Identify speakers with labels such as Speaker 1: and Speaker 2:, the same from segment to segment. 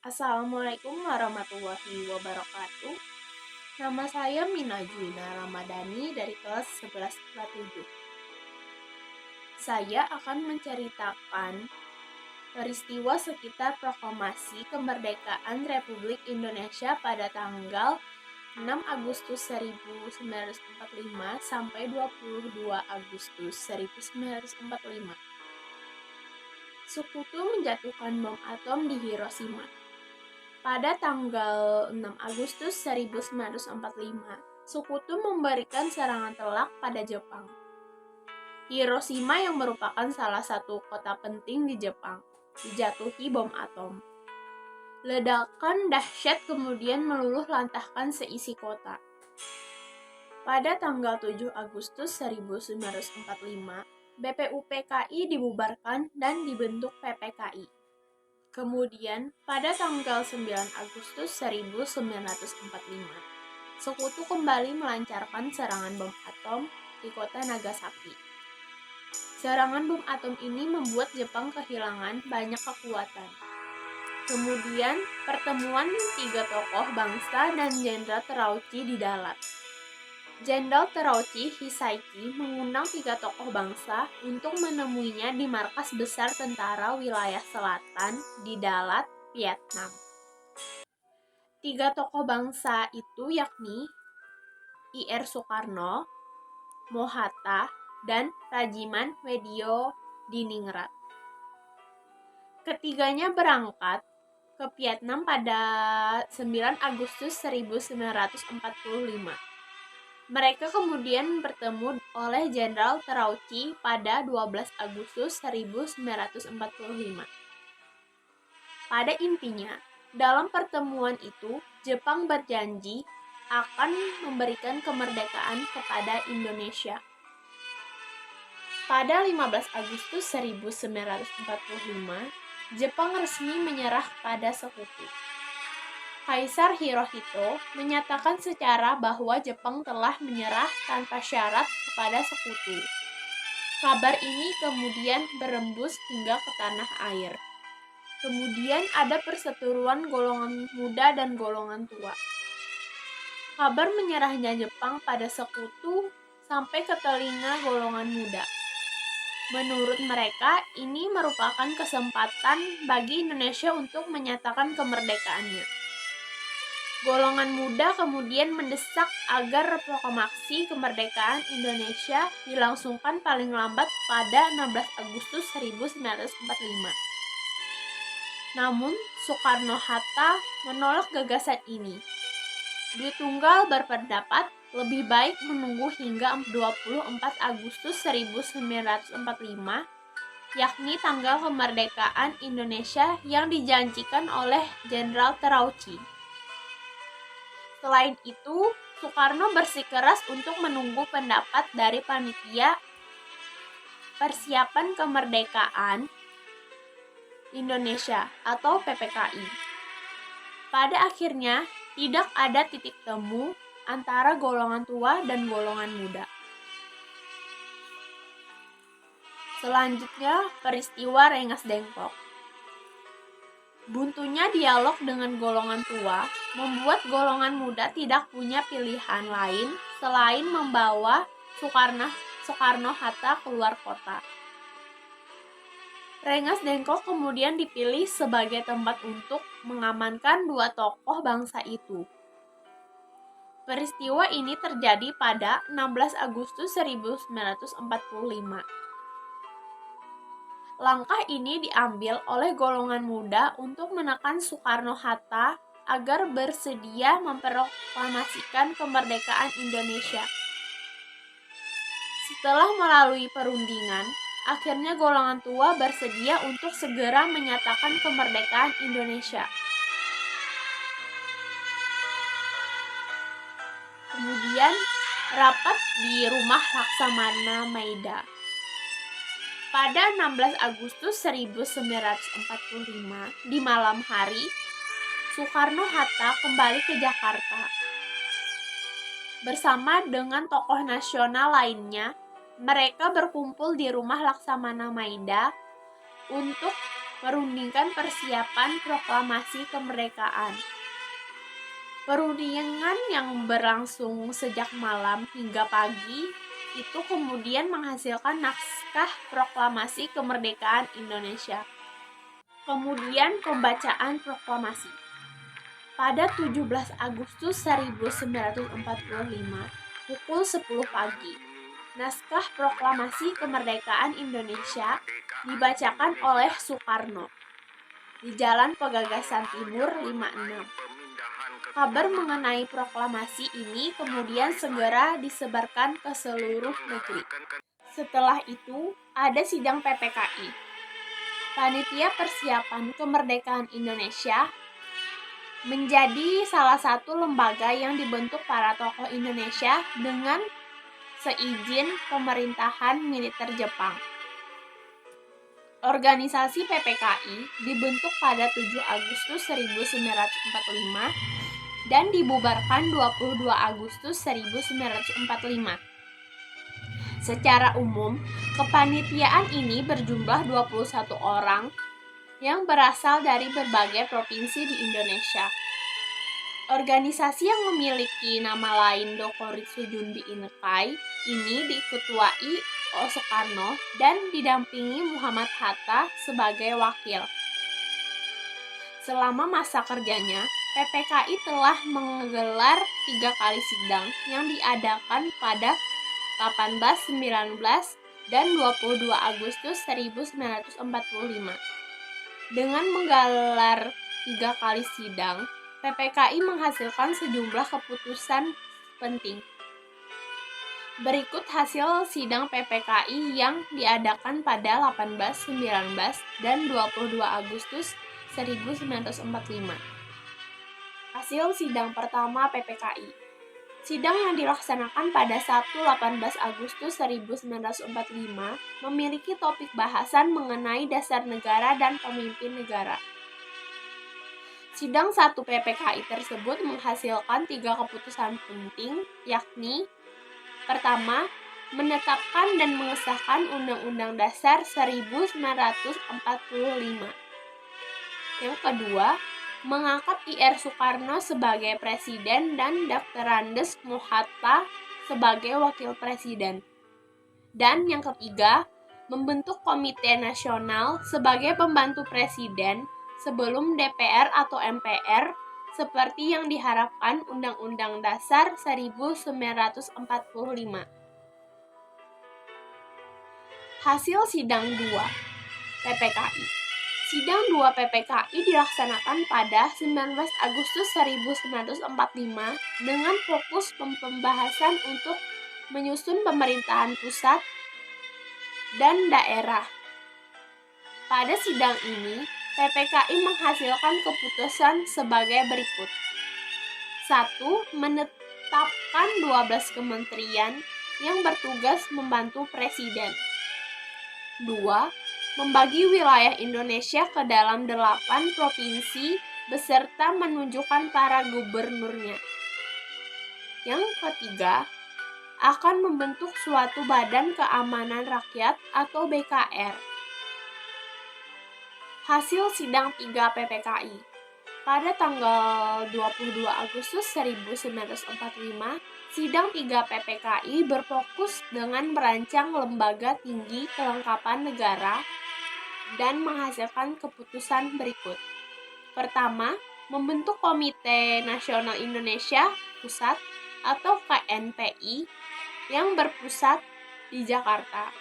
Speaker 1: Assalamualaikum warahmatullahi wabarakatuh. Nama saya Mina Juina Ramadhani dari kelas 11 IPA 7. Saya akan menceritakan peristiwa sekitar proklamasi kemerdekaan Republik Indonesia pada tanggal 6 Agustus 1945 sampai 22 Agustus 1945. Sekutu menjatuhkan bom atom di Hiroshima. Pada tanggal 6 Agustus 1945, Sekutu memberikan serangan telak pada Jepang. Hiroshima yang merupakan salah satu kota penting di Jepang, dijatuhi bom atom. Ledakan dahsyat kemudian meluluh lantahkan seisi kota. Pada tanggal 7 Agustus 1945, BPUPKI dibubarkan dan dibentuk PPKI. Kemudian, pada tanggal 9 Agustus 1945, Sekutu kembali melancarkan serangan bom atom di kota Nagasaki. Serangan bom atom ini membuat Jepang kehilangan banyak kekuatan. Kemudian, pertemuan tiga tokoh bangsa dan Jenderal Terauchi di Dalat. Jenderal Terauchi Hisaiki mengundang tiga tokoh bangsa untuk menemuinya di markas besar tentara wilayah selatan di Dalat, Vietnam. Tiga tokoh bangsa itu yakni Ir Soekarno, Mohatta, dan Rajiman Wedio Diningrat. Ketiganya berangkat ke Vietnam pada 9 Agustus 1945. Mereka kemudian bertemu oleh Jenderal Terauchi pada 12 Agustus 1945. Pada intinya, dalam pertemuan itu, Jepang berjanji akan memberikan kemerdekaan kepada Indonesia. Pada 15 Agustus 1945, Jepang resmi menyerah pada Sekutu. Kaisar Hirohito menyatakan secara bahwa Jepang telah menyerah tanpa syarat kepada Sekutu. Kabar ini kemudian berembus hingga ke tanah air. Kemudian ada perseteruan golongan muda dan golongan tua. Kabar menyerahnya Jepang pada Sekutu sampai ke telinga golongan muda. Menurut mereka, ini merupakan kesempatan bagi Indonesia untuk menyatakan kemerdekaannya. Golongan muda kemudian mendesak agar proklamasi kemerdekaan Indonesia dilangsungkan paling lambat pada 16 Agustus 1945. Namun, Soekarno-Hatta menolak gagasan ini. Dwi Tunggal berpendapat lebih baik menunggu hingga 24 Agustus 1945, yakni tanggal kemerdekaan Indonesia yang dijanjikan oleh Jenderal Terauchi. Selain itu, Soekarno bersikeras untuk menunggu pendapat dari Panitia Persiapan Kemerdekaan Indonesia atau PPKI. Pada akhirnya, tidak ada titik temu antara golongan tua dan golongan muda. Selanjutnya, peristiwa Rengas Dengklok. Buntunya dialog dengan golongan tua membuat golongan muda tidak punya pilihan lain selain membawa Soekarno-Hatta keluar kota. Rengas Dengklok kemudian dipilih sebagai tempat untuk mengamankan dua tokoh bangsa itu. Peristiwa ini terjadi pada 16 Agustus 1945. Langkah ini diambil oleh golongan muda untuk menekan Soekarno-Hatta agar bersedia memproklamasikan kemerdekaan Indonesia. Setelah melalui perundingan, akhirnya golongan tua bersedia untuk segera menyatakan kemerdekaan Indonesia. Kemudian rapat di Rumah Laksamana Maida. Pada 16 Agustus 1945, di malam hari, Soekarno-Hatta kembali ke Jakarta. Bersama dengan tokoh nasional lainnya, mereka berkumpul di Rumah Laksamana Maida untuk merundingkan persiapan proklamasi kemerdekaan. Perundingan yang berlangsung sejak malam hingga pagi itu kemudian menghasilkan naskah proklamasi kemerdekaan Indonesia. Kemudian pembacaan proklamasi. Pada 17 Agustus 1945, pukul 10 pagi, naskah proklamasi kemerdekaan Indonesia dibacakan oleh Soekarno di Jalan Pegagasan Timur 56. Kabar mengenai proklamasi ini kemudian segera disebarkan ke seluruh negeri. Setelah itu, ada sidang PPKI. Panitia Persiapan Kemerdekaan Indonesia menjadi salah satu lembaga yang dibentuk para tokoh Indonesia dengan seizin pemerintahan militer Jepang. Organisasi PPKI dibentuk pada 7 Agustus 1945 dan dibubarkan 22 Agustus 1945. Secara umum, kepanitiaan ini berjumlah 21 orang yang berasal dari berbagai provinsi di Indonesia. Organisasi yang memiliki nama lain Dokoritsu Junbi Inekai ini diketuai oleh Soekarno dan didampingi Muhammad Hatta sebagai wakil. Selama masa kerjanya, PPKI telah menggelar 3 kali sidang yang diadakan pada 18, 19, dan 22 Agustus 1945. Dengan menggelar 3 kali sidang, PPKI menghasilkan sejumlah keputusan penting. Berikut hasil sidang PPKI yang diadakan pada 18, 19, dan 22 Agustus 1945. Hasil sidang pertama PPKI. Sidang yang dilaksanakan pada Sabtu 18 Agustus 1945 memiliki topik bahasan mengenai dasar negara dan pemimpin negara. Sidang 1 PPKI tersebut menghasilkan 3 keputusan penting, yakni: pertama, menetapkan dan mengesahkan Undang-Undang Dasar 1945. Yang kedua, mengangkat Ir. Soekarno sebagai presiden dan Dr. Andes Mohatta sebagai wakil presiden. Dan yang ketiga, membentuk Komite Nasional sebagai pembantu presiden sebelum DPR atau MPR seperti yang diharapkan Undang-Undang Dasar 1945. Hasil Sidang 2 PPKI. Sidang 2 PPKI dilaksanakan pada 19 Agustus 1945 dengan fokus pembahasan untuk menyusun pemerintahan pusat dan daerah. Pada sidang ini, PPKI menghasilkan keputusan sebagai berikut. 1. Menetapkan 12 kementerian yang bertugas membantu presiden. 2. Membagi wilayah Indonesia ke dalam 8 provinsi beserta menunjukkan para gubernurnya. Yang ketiga, akan membentuk suatu Badan Keamanan Rakyat atau BKR. Hasil Sidang 3 PPKI. Pada tanggal 22 Agustus 1945, Sidang 3 PPKI berfokus dengan merancang lembaga tinggi kelengkapan negara dan menghasilkan keputusan berikut. Pertama, membentuk Komite Nasional Indonesia Pusat atau KNPI yang berpusat di Jakarta.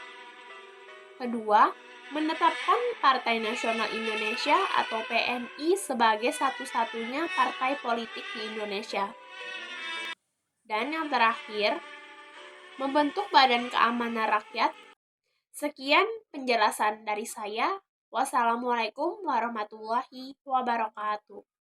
Speaker 1: Kedua, menetapkan Partai Nasional Indonesia atau PNI sebagai satu-satunya partai politik di Indonesia. Dan yang terakhir, membentuk Badan Keamanan Rakyat. Sekian penjelasan dari saya. Wassalamualaikum warahmatullahi wabarakatuh.